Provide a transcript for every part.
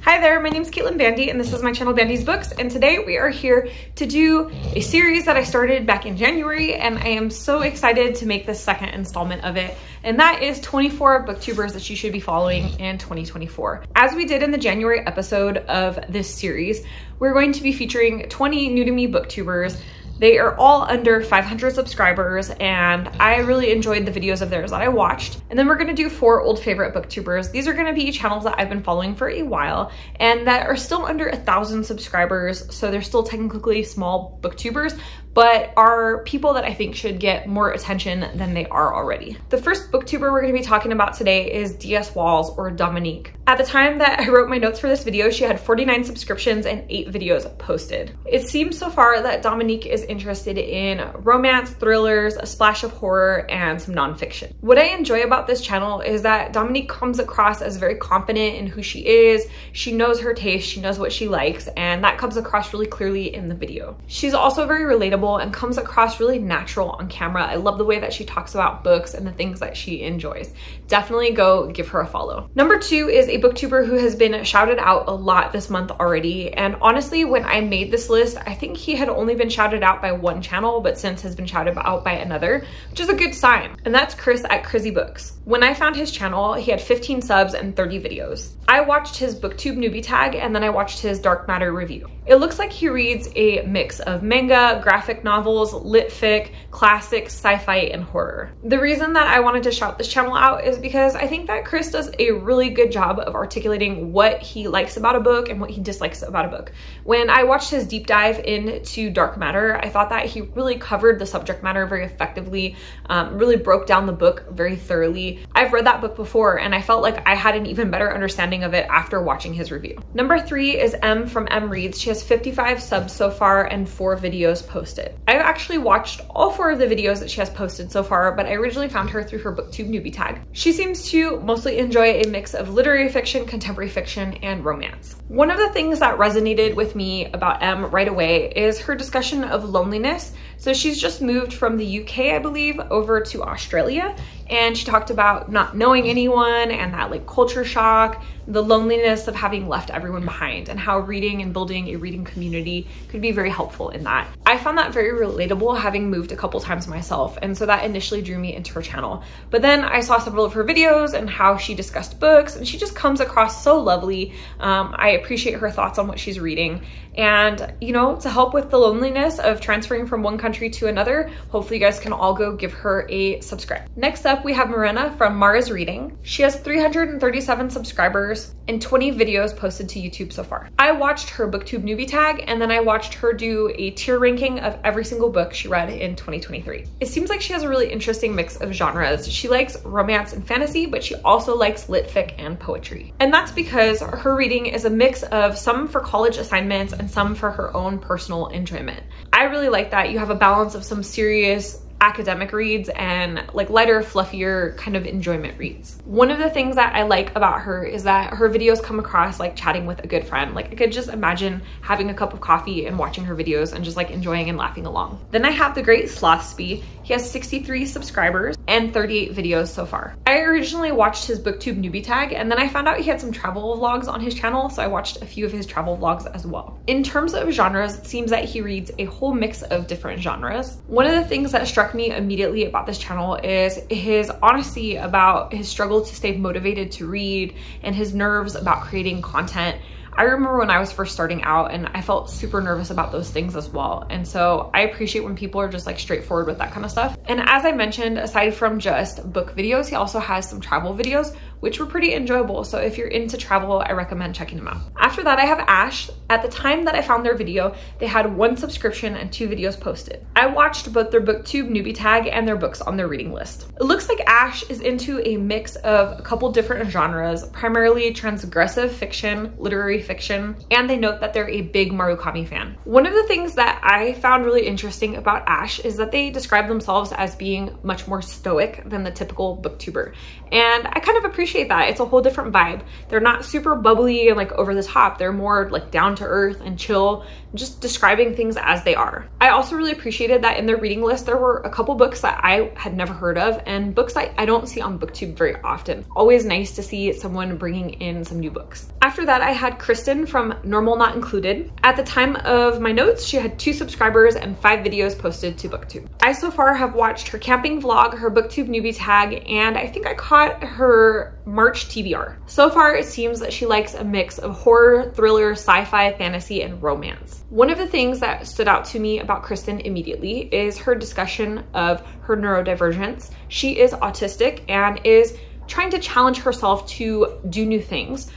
Hi there, my name is Caitlin Bandy and this is my channel BandysBooks, and today we are here to do a series that I started back in January, and I am so excited to make the second installment of it, and that is 24 booktubers that you should be following in 2024. As we did in the January episode of this series, we're going to be featuring 20 new to me booktubers. They are all under 500 subscribers, and I really enjoyed the videos of theirs that I watched. And then we're gonna do 4 old favorite booktubers. These are gonna be channels that I've been following for a while and that are still under 1,000 subscribers, so they're still technically small booktubers, but are people that I think should get more attention than they are already. The first booktuber we're gonna be talking about today is DS Walls, or Dominique. At the time that I wrote my notes for this video, she had 49 subscriptions and 8 videos posted. It seems so far that Dominique is interested in romance, thrillers, a splash of horror, and some nonfiction. What I enjoy about this channel is that Dominique comes across as very confident in who she is. She knows her taste, she knows what she likes, and that comes across really clearly in the video. She's also very relatable and comes across really natural on camera. I love the way that she talks about books and the things that she enjoys. Definitely go give her a follow. Number 2 is a booktuber who has been shouted out a lot this month already, and honestly, when I made this list, I think he had only been shouted out by one channel, but since has been shouted out by another, which is a good sign, and that's Chris at Crizzy Books. When I found his channel, he had 15 subs and 30 videos. I watched his booktube newbie tag, and then I watched his dark matter review. It looks like he reads a mix of manga, graphic novels, lit fic, classics, sci-fi, and horror. The reason that I wanted to shout this channel out is because I think that Chris does a really good job of articulating what he likes about a book and what he dislikes about a book. When I watched his deep dive into dark matter, I thought that he really covered the subject matter very effectively, really broke down the book very thoroughly. I've read that book before, and I felt like I had an even better understanding of it after watching his review. Number 3 is M from M Reads. She has 55 subs so far and 4 videos posted. I've actually watched all 4 of the videos that she has posted so far, but I originally found her through her booktube newbie tag. She seems to mostly enjoy a mix of literary fiction, contemporary fiction, and romance. One of the things that resonated with me about M right away is her discussion of loneliness. So she's just moved from the UK, I believe, over to Australia, and she talked about not knowing anyone and that like culture shock, the loneliness of having left everyone behind, and how reading and building a reading community could be very helpful in that. I found that very relatable, having moved a couple times myself, and so that initially drew me into her channel. But then I saw several of her videos and how she discussed books, and she just comes across so lovely. I appreciate her thoughts on what she's reading, and you know, to help with the loneliness of transferring from one country to another, hopefully you guys can all go give her a subscribe. Next up, we have Marina from Mara's Reading. She has 337 subscribers and 20 videos posted to YouTube so far. I watched her booktube newbie tag, and then I watched her do a tier ranking of every single book she read in 2023. It seems like she has a really interesting mix of genres. She likes romance and fantasy, but she also likes lit fic and poetry. And that's because her reading is a mix of some for college assignments and some for her own personal enjoyment. I really like that. You have a balance of some serious academic reads and like lighter, fluffier kind of enjoyment reads. One of the things that I like about her is that her videos come across like chatting with a good friend. Like I could just imagine having a cup of coffee and watching her videos and just like enjoying and laughing along. Then I have the Great Slothsby. He has 63 subscribers and 38 videos so far. I originally watched his booktube newbie tag, and then I found out he had some travel vlogs on his channel, so I watched a few of his travel vlogs as well. In terms of genres, it seems that he reads a whole mix of different genres. One of the things that struck me immediately about this channel is his honesty about his struggle to stay motivated to read and his nerves about creating content. I remember when I was first starting out, and I felt super nervous about those things as well. And so I appreciate when people are just like straightforward with that kind of stuff. And as I mentioned, aside from just book videos, he also has some travel videos, which were pretty enjoyable. So if you're into travel, I recommend checking them out. After that, I have Ash. At the time that I found their video, they had 1 subscription and 2 videos posted. I watched both their booktube newbie tag and their books on their reading list. It looks like Ash is into a mix of a couple different genres, primarily transgressive fiction, literary fiction, and they note that they're a big Murakami fan. One of the things that I found really interesting about Ash is that they describe themselves as being much more stoic than the typical booktuber. And I kind of appreciate that. It's a whole different vibe. They're not super bubbly and like over the top. They're more like down to to earth and chill, just describing things as they are. I also really appreciated that in their reading list, there were a couple books that I had never heard of and books that I don't see on BookTube very often. Always nice to see someone bringing in some new books. After that, I had Kristen from Normal Not Included. At the time of my notes, she had 2 subscribers and 5 videos posted to BookTube. I so far have watched her camping vlog, her BookTube newbie tag, and I think I caught her March TBR. So far, it seems that she likes a mix of horror, thriller, sci-fi, fantasy, and romance. One of the things that stood out to me about Kristen immediately is her discussion of her neurodivergence. She is autistic and is trying to challenge herself to do new things.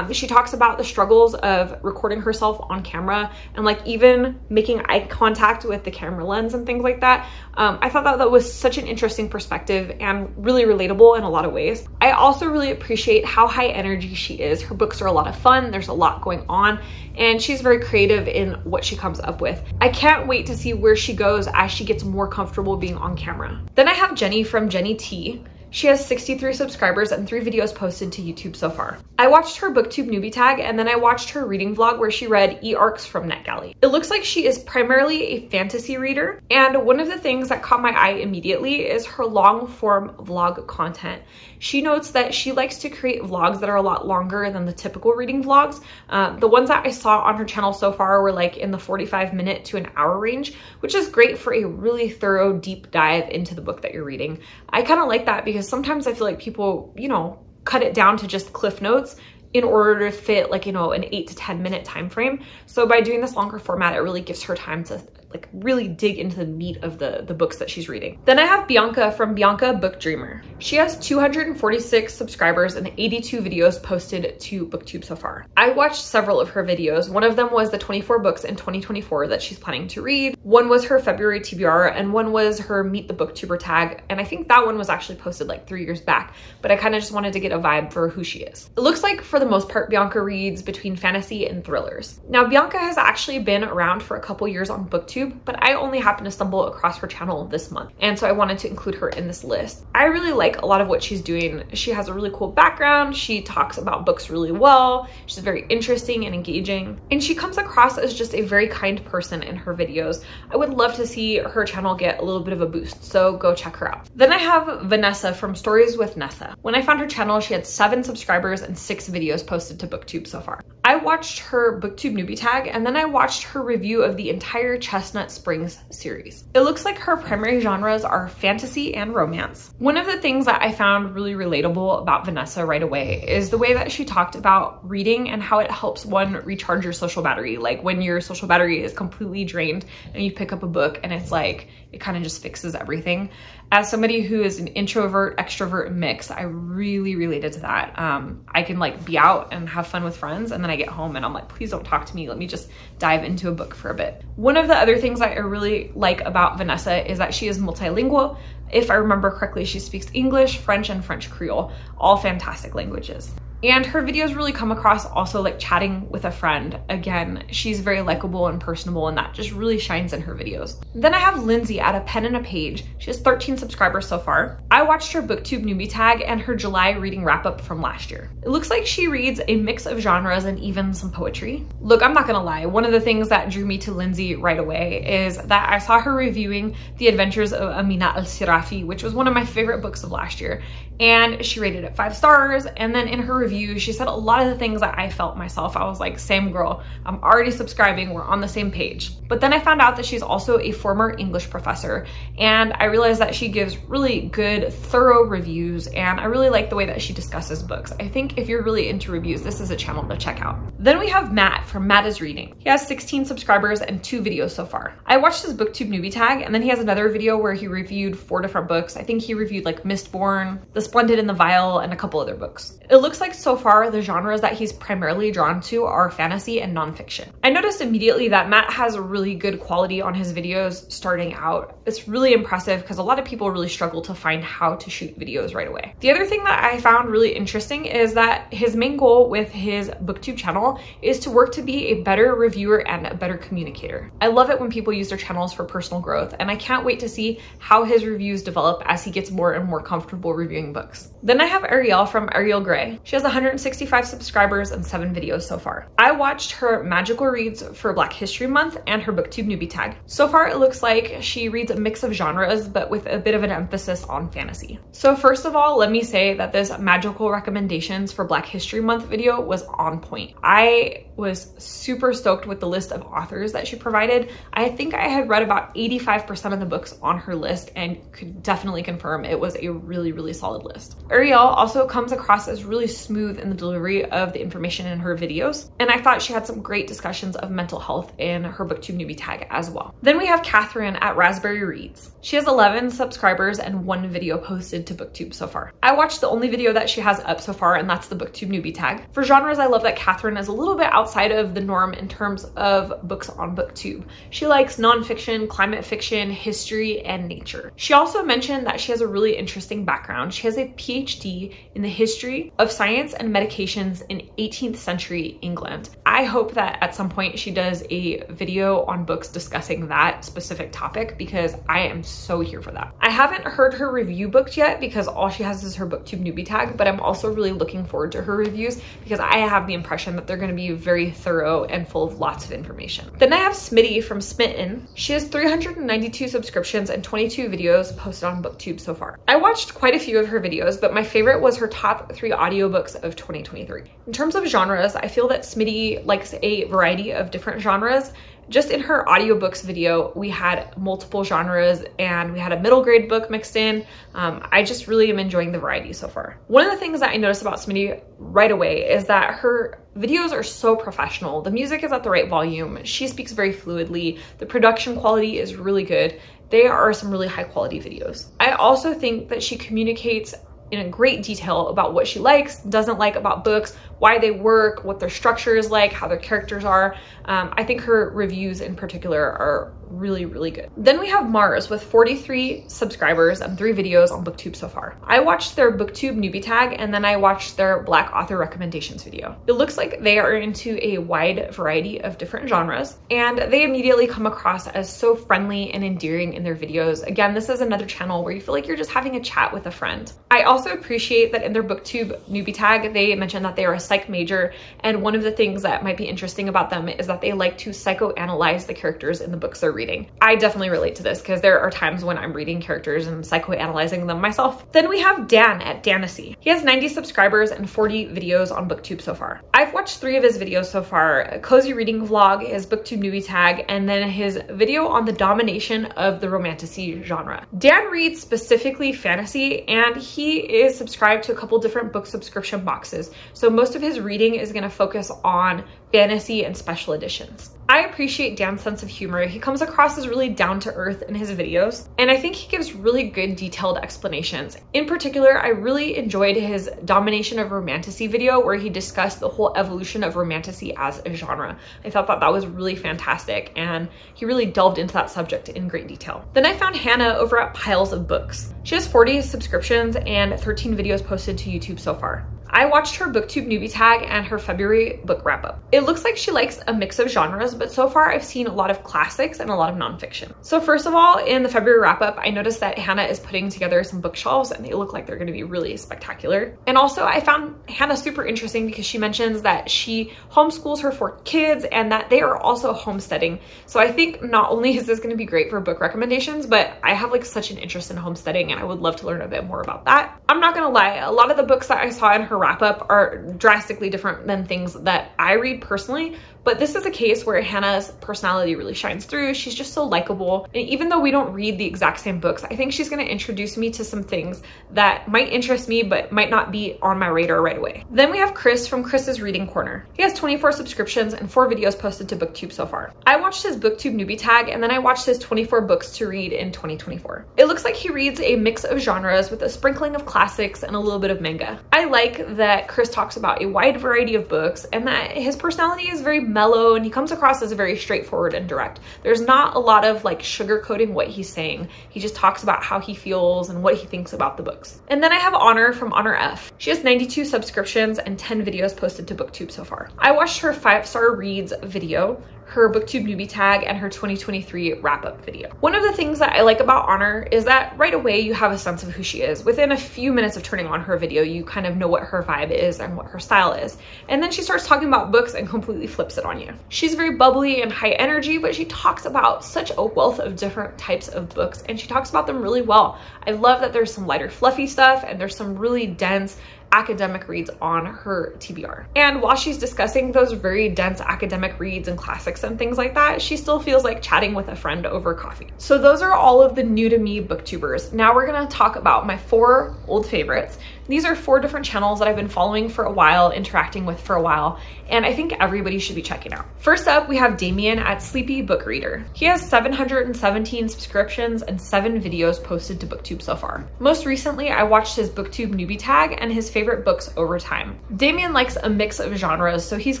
She talks about the struggles of recording herself on camera and like even making eye contact with the camera lens and things like that. I thought that was such an interesting perspective and really relatable in a lot of ways. I also really appreciate how high energy she is. Her books are a lot of fun. There's a lot going on and she's very creative in what she comes up with. I can't wait to see where she goes as she gets more comfortable being on camera. Then I have Jenny from Jenny T. She has 63 subscribers and 3 videos posted to YouTube so far. I watched her BookTube newbie tag and then I watched her reading vlog where she read e-arcs from NetGalley. It looks like she is primarily a fantasy reader, and one of the things that caught my eye immediately is her long form vlog content. She notes that she likes to create vlogs that are a lot longer than the typical reading vlogs. The ones that I saw on her channel so far were like in the 45-minute to an hour range, which is great for a really thorough deep dive into the book that you're reading. I kind of like that because sometimes I feel like people, you know, cut it down to just cliff notes in order to fit like, you know, an 8 to 10 minute time frame. So by doing this longer format, it really gives her time to like really dig into the meat of the books that she's reading. Then I have Bianca from Bianca Book Dreamer. She has 246 subscribers and 82 videos posted to BookTube so far. I watched several of her videos. One of them was the 24 books in 2024 that she's planning to read. One was her February TBR and one was her Meet the Booktuber tag. And I think that one was actually posted like 3 years back, but I kind of just wanted to get a vibe for who she is. It looks like for the most part, Bianca reads between fantasy and thrillers. Now, Bianca has actually been around for a couple years on BookTube, but I only happened to stumble across her channel this month. And so I wanted to include her in this list. I really like a lot of what she's doing. She has a really cool background. She talks about books really well. She's very interesting and engaging. And she comes across as just a very kind person in her videos. I would love to see her channel get a little bit of a boost, so go check her out. Then I have Vanessa from Stories with Nessa. When I found her channel, she had 7 subscribers and 6 videos posted to BookTube so far. I watched her BookTube newbie tag and then I watched her review of the entire Chestnut Springs series. It looks like her primary genres are fantasy and romance. One of the things that I found really relatable about Vanessa right away is the way that she talked about reading and how it helps one recharge your social battery. Like when your social battery is completely drained and you pick up a book and it's like, it kind of just fixes everything. As somebody who is an introvert, extrovert mix, I really related to that. I can like be out and have fun with friends and then I get home and I'm like, please don't talk to me. Let me just dive into a book for a bit. One of the other things that I really like about Vanessa is that she is multilingual. If I remember correctly, she speaks English, French, and French Creole, all fantastic languages. And her videos really come across also like chatting with a friend. Again, she's very likable and personable and that just really shines in her videos. Then I have Lindsay at A Pen and a Page. She has 13 subscribers so far. I watched her BookTube newbie tag and her July reading wrap up from last year. It looks like she reads a mix of genres and even some poetry. Look, I'm not gonna lie. One of the things that drew me to Lindsay right away is that I saw her reviewing The Adventures of Amina al-Sirafi, which was one of my favorite books of last year. And she rated it 5 stars. And then in her review, she said a lot of the things that I felt myself. I was like, same girl, I'm already subscribing, we're on the same page. But then I found out that she's also a former English professor, and I realized that she gives really good, thorough reviews, and I really like the way that she discusses books. I think if you're really into reviews, this is a channel to check out. Then we have Matt from Matt is Reading. He has 16 subscribers and 2 videos so far. I watched his BookTube newbie tag, and then he has another video where he reviewed 4 different books. I think he reviewed like Mistborn, The Splendid and the Vile, and a couple other books. It looks like so far the genres that he's primarily drawn to are fantasy and nonfiction. I noticed immediately that Matt has a really good quality on his videos starting out. It's really impressive because a lot of people really struggle to find how to shoot videos right away. The other thing that I found really interesting is that his main goal with his BookTube channel is to work to be a better reviewer and a better communicator. I love it when people use their channels for personal growth, and I can't wait to see how his reviews develop as he gets more and more comfortable reviewing books. Then I have Arielle from Arielle Gray. She has 165 subscribers and 7 videos so far. I watched her magical reads for Black History Month and her booktube newbie tag. So far it looks like she reads a mix of genres but with a bit of an emphasis on fantasy. So first of all, let me say that this magical recommendations for Black History Month video was on point. I was super stoked with the list of authors that she provided. I think I had read about 85% of the books on her list and could definitely confirm it was a really solid list. Arielle also comes across as really smooth in the delivery of the information in her videos, and I thought she had some great discussions of mental health in her booktube newbie tag as well. Then we have Catherine at Raspberry Reads. She has 11 subscribers and 1 video posted to booktube so far. I watched the only video that she has up so far, and that's the booktube newbie tag. For genres, I love that Catherine is a little bit outside of the norm in terms of books on booktube. She likes nonfiction, climate fiction, history, and nature. She also mentioned that she has a really interesting background. She has a PhD in the history of science and medications in 18th century England. I hope that at some point she does a video on books discussing that specific topic, because I am so here for that. I haven't heard her review books yet because all she has is her booktube newbie tag, but I'm also really looking forward to her reviews because I have the impression that they're going to be very thorough and full of lots of information. Then I have Smiti from Smiti N. She has 392 subscriptions and 22 videos posted on booktube so far. I watched quite a few of her videos, but my favorite was her top 3 audiobooks of 2023. In terms of genres, I feel that Smiti likes a variety of different genres. Just in her audiobooks video, we had multiple genres and we had a middle grade book mixed in. I just really am enjoying the variety so far. One of the things that I noticed about Smiti right away is that her videos are so professional. The music is at the right volume. She speaks very fluidly. The production quality is really good. They are some really high quality videos. I also think that she communicates in a great detail about what she likes, doesn't like about books, why they work, what their structure is like, how their characters are. I think her reviews in particular are really good. Then we have Mars with 43 subscribers and 3 videos on booktube so far. I watched their booktube newbie tag and then I watched their Black author recommendations video. It looks like they are into a wide variety of different genres, and they immediately come across as so friendly and endearing in their videos. Again, this is another channel where you feel like you're just having a chat with a friend. I also appreciate that in their booktube newbie tag, they mentioned that they are a psych major, and one of the things that might be interesting about them is that they like to psychoanalyze the characters in the books they're reading. I definitely relate to this because there are times when I'm reading characters and psychoanalyzing them myself. Then we have Dan at Dantasy. He has 90 subscribers and 40 videos on booktube so far. I've watched 3 of his videos so far: a cozy reading vlog, his booktube newbie tag, and then his video on the domination of the romantasy genre. Dan reads specifically fantasy, and he is subscribed to a couple different book subscription boxes. So most of his reading is going to focus on fantasy and special editions. I appreciate Dan's sense of humor. He comes across as really down to earth in his videos, and I think he gives really good detailed explanations. In particular, I really enjoyed his domination of romantasy video where he discussed the whole evolution of romantasy as a genre. I thought that was really fantastic, and he really delved into that subject in great detail. Then I found Hannah over at Pyles of Books. She has 40 subscriptions and 13 videos posted to YouTube so far. I watched her booktube newbie tag and her February book wrap up. It looks like she likes a mix of genres, but so far I've seen a lot of classics and a lot of nonfiction. So first of all, in the February wrap up, I noticed that Hannah is putting together some bookshelves and they look like they're going to be really spectacular. And also I found Hannah super interesting because she mentions that she homeschools her 4 kids and that they are also homesteading. So I think not only is this going to be great for book recommendations, but I have like such an interest in homesteading and I would love to learn a bit more about that. I'm not going to lie, a lot of the books that I saw in her wrap up are drastically different than things that I read personally, but this is a case where Hannah's personality really shines through. She's just so likable, and even though we don't read the exact same books, I think she's going to introduce me to some things that might interest me but might not be on my radar right away. Then we have Chris from Chris's Reading Corner. He has 24 subscriptions and 4 videos posted to booktube so far. I watched his booktube newbie tag and then I watched his 24 books to read in 2024. It looks like he reads a mix of genres with a sprinkling of classics and a little bit of manga. I like that Chris talks about a wide variety of books and that his personality is very mellow and he comes across as very straightforward and direct. There's not a lot of like sugarcoating what he's saying. He just talks about how he feels and what he thinks about the books. And then I have Honor from Honor F. She has 92 subscriptions and 10 videos posted to booktube so far. I watched her 5-star reads video, her booktube newbie tag, and her 2023 wrap-up video. One of the things that I like about Honor is that right away you have a sense of who she is. Within a few minutes of turning on her video, you kind of know what her vibe is and what her style is. And then she starts talking about books and completely flips it on you. She's very bubbly and high energy, but she talks about such a wealth of different types of books, and she talks about them really well. I love that there's some lighter fluffy stuff and there's some really dense academic reads on her TBR. And while she's discussing those very dense academic reads and classics and things like that, she still feels like chatting with a friend over coffee. So those are all of the new to me booktubers. Now we're gonna talk about my 4 old favorites. These are 4 different channels that I've been following for a while, interacting with for a while, and I think everybody should be checking out. First up, we have Damien at SleepyBookReader. He has 717 subscriptions and 7 videos posted to BookTube so far. Most recently, I watched his BookTube newbie tag and his favorite books over time. Damien likes a mix of genres, so he's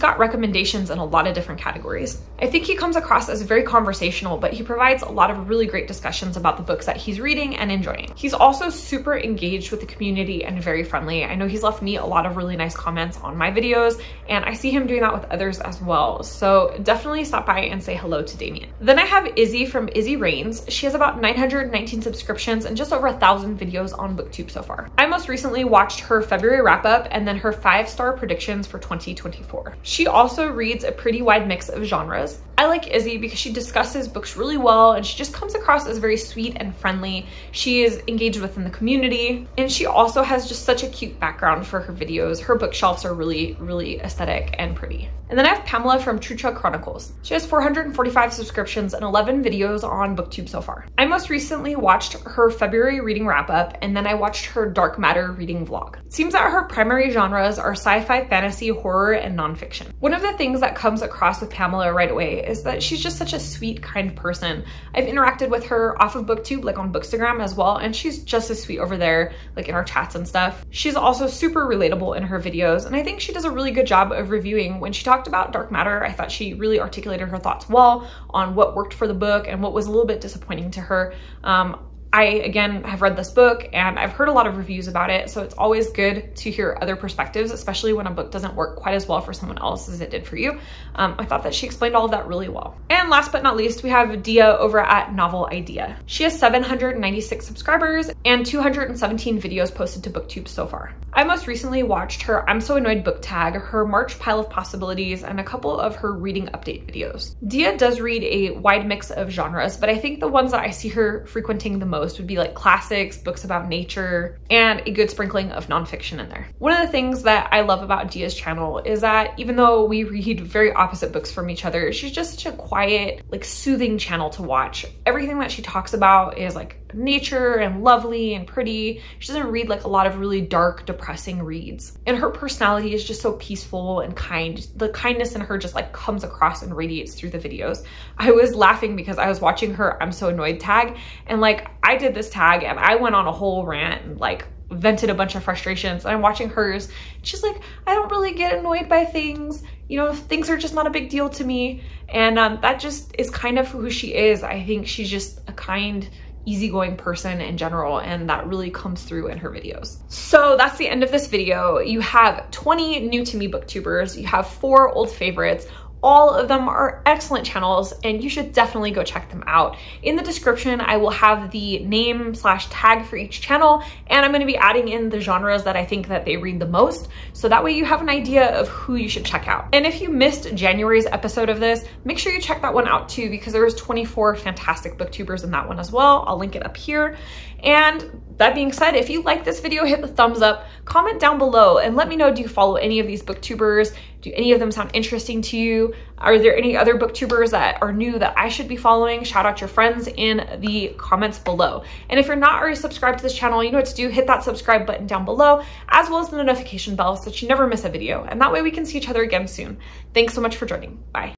got recommendations in a lot of different categories. I think he comes across as very conversational, but he provides a lot of really great discussions about the books that he's reading and enjoying. He's also super engaged with the community and very friendly. I know he's left me a lot of really nice comments on my videos, and I see him doing that with others as well. So definitely stop by and say hello to Damien. Then I have Izzy from Izzy Rain. She has about 919 subscriptions and just over 1,000 videos on BookTube so far. I most recently watched her February wrap-up and then her 5-star predictions for 2024. She also reads a pretty wide mix of genres. I like Izzy because she discusses books really well, and she just comes across as very sweet and friendly. She is engaged within the community, and she also has just such a cute background for her videos. Her bookshelves are really, really aesthetic and pretty. And then I have Pamela from Trucha Chronicles. She has 445 subscriptions and 11 videos on BookTube so far. I most recently watched her February reading wrap-up, and then I watched her Dark Matter reading vlog. It seems that her primary genres are sci-fi, fantasy, horror, and nonfiction. One of the things that comes across with Pamela right away is that she's just such a sweet, kind person. I've interacted with her off of BookTube, like on Bookstagram as well, and she's just as sweet over there, like in our chats and stuff. She's also super relatable in her videos, and I think she does a really good job of reviewing. When she talked about Dark Matter, I thought she really articulated her thoughts well on what worked for the book and what was a little bit disappointing to her. I, again, have read this book and I've heard a lot of reviews about it, so it's always good to hear other perspectives, especially when a book doesn't work quite as well for someone else as it did for you. I thought that she explained all of that really well. And last but not least, we have Deea over at NoveliDeea. She has 796 subscribers and 217 videos posted to BookTube so far. I most recently watched her I'm So Annoyed book tag, her March Pile of Possibilities, and a couple of her reading update videos. Deea does read a wide mix of genres, but I think the ones that I see her frequenting the most would be like classics, books about nature, and a good sprinkling of nonfiction in there. One of the things that I love about Deea's channel is that even though we read very opposite books from each other, she's just such a quiet, like soothing channel to watch. Everything that she talks about is like nature and lovely and pretty. She doesn't read like a lot of really dark, depressing reads. And her personality is just so peaceful and kind. The kindness in her just like comes across and radiates through the videos. I was laughing because I was watching her I'm So Annoyed tag, and like I did this tag and I went on a whole rant and like vented a bunch of frustrations, and I'm watching hers. She's like, I don't really get annoyed by things. You know, things are just not a big deal to me. And that just is kind of who she is. I think she's just a kind, easygoing person in general, and that really comes through in her videos. So that's the end of this video. You have 20 new to me booktubers. You have 4 old favorites. All of them are excellent channels, and you should definitely go check them out. In the description, I will have the name/tag for each channel, and I'm going to be adding in the genres that I think that they read the most, so that way you have an idea of who you should check out. And if you missed January's episode of this, make sure you check that one out too, because there was 24 fantastic booktubers in that one as well. I'll link it up here. And that being said, if you like this video, hit the thumbs up, comment down below, and let me know, do you follow any of these booktubers? Do any of them sound interesting to you? Are there any other booktubers that are new that I should be following? Shout out your friends in the comments below. And if you're not already subscribed to this channel, you know what to do. Hit that subscribe button down below, as well as the notification bell so that you never miss a video. And that way we can see each other again soon. Thanks so much for joining. Bye.